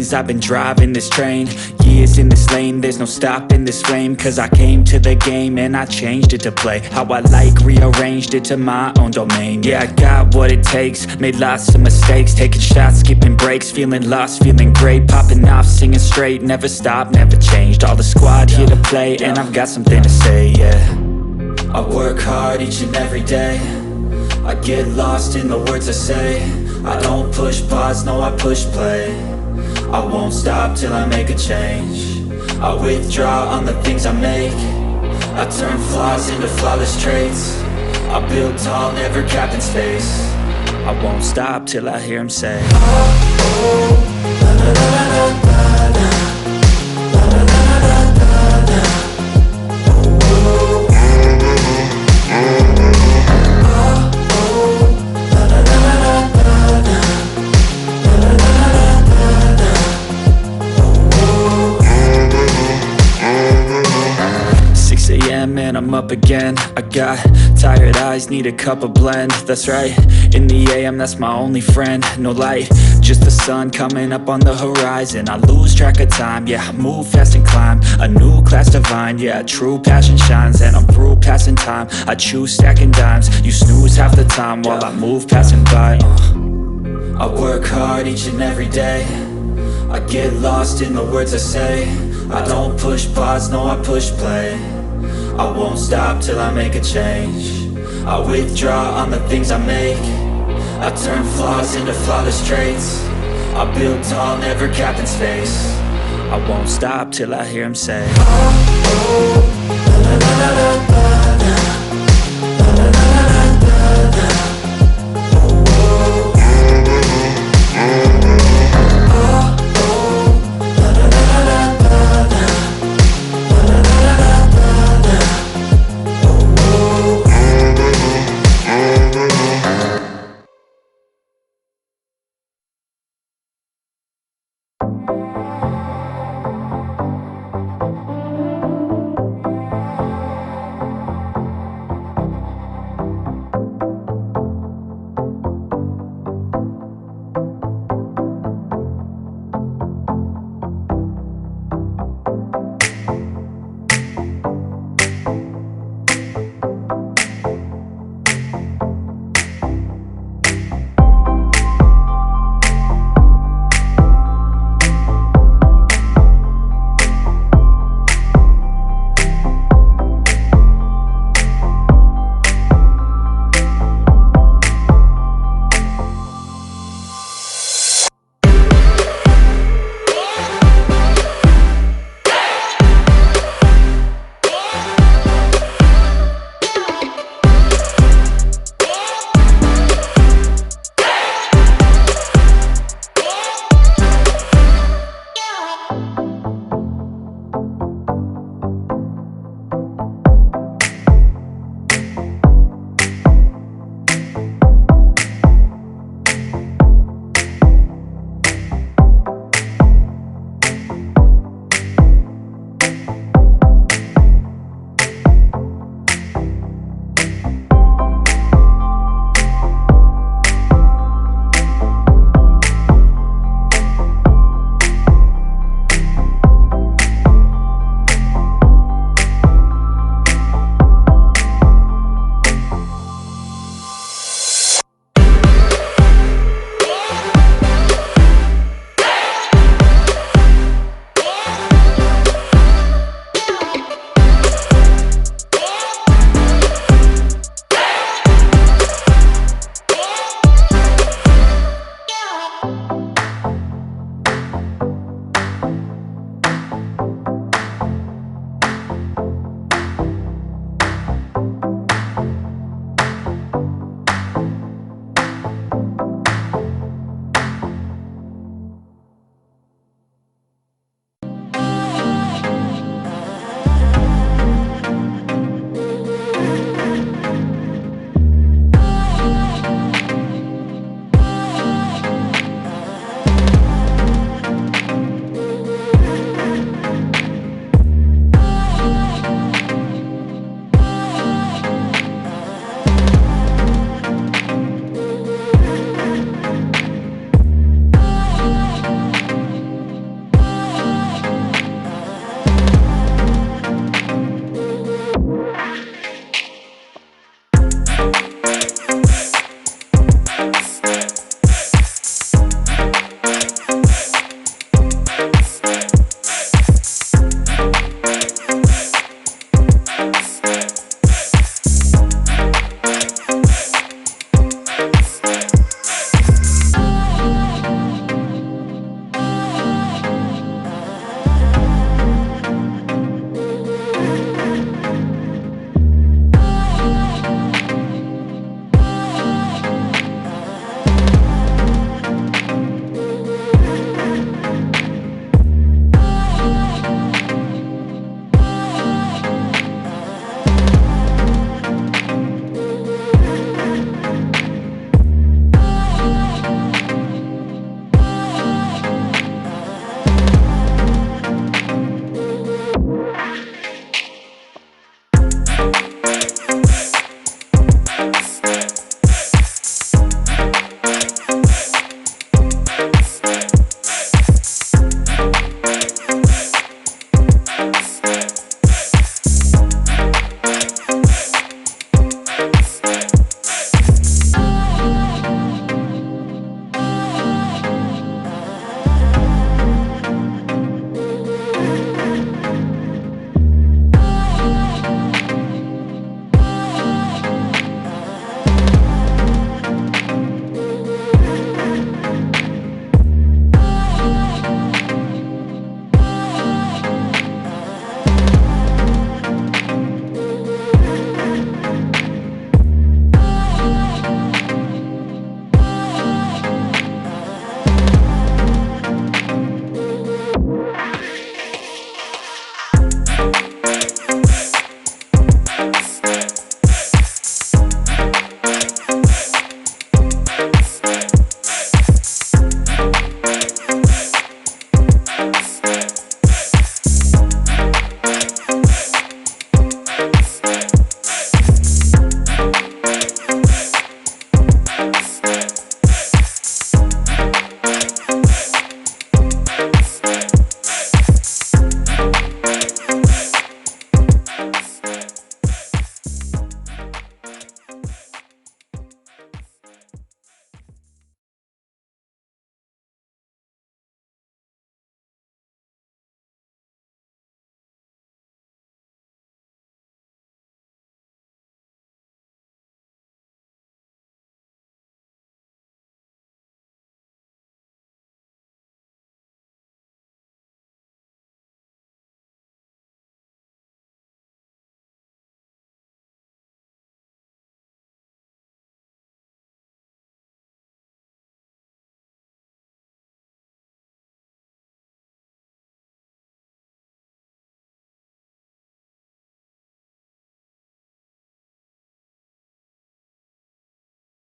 things. I've been driving this train, years in this lane. There's no stopping this flame, cause I came to the game and I changed it to play how I like, rearranged it to my own domain. Yeah, I got what it takes, made lots of mistakes, taking shots, skipping breaks, feeling lost, feeling great, popping off, singing straight, never stopped, never changed. All the squad here to play, and I've got something to say, yeah. I work hard each and every day, I get lost in the words I say. I don't push pause, no I push play. I won't stop till I make a change. I withdraw on the things I make. I turn flaws into flawless traits. I build tall, never capped in space. I won't stop till I hear him say, oh, oh, la, la, la, la, la, la. And I'm up again. I got tired eyes, need a cup of blend. That's right, in the AM, that's my only friend. No light, just the sun coming up on the horizon. I lose track of time, yeah, I move fast and climb a new class divine, yeah, true passion shines. And I'm through passing time, I choose stacking dimes. You snooze half the time while I move passing by. I work hard each and every day, I get lost in the words I say. I don't push pause, no I push play. I won't stop till I make a change. I withdraw on the things I make. I turn flaws into flawless traits. I build tall, never capped in space. I won't stop till I hear him say, oh, oh, la, la, la, la, la, la. yeah.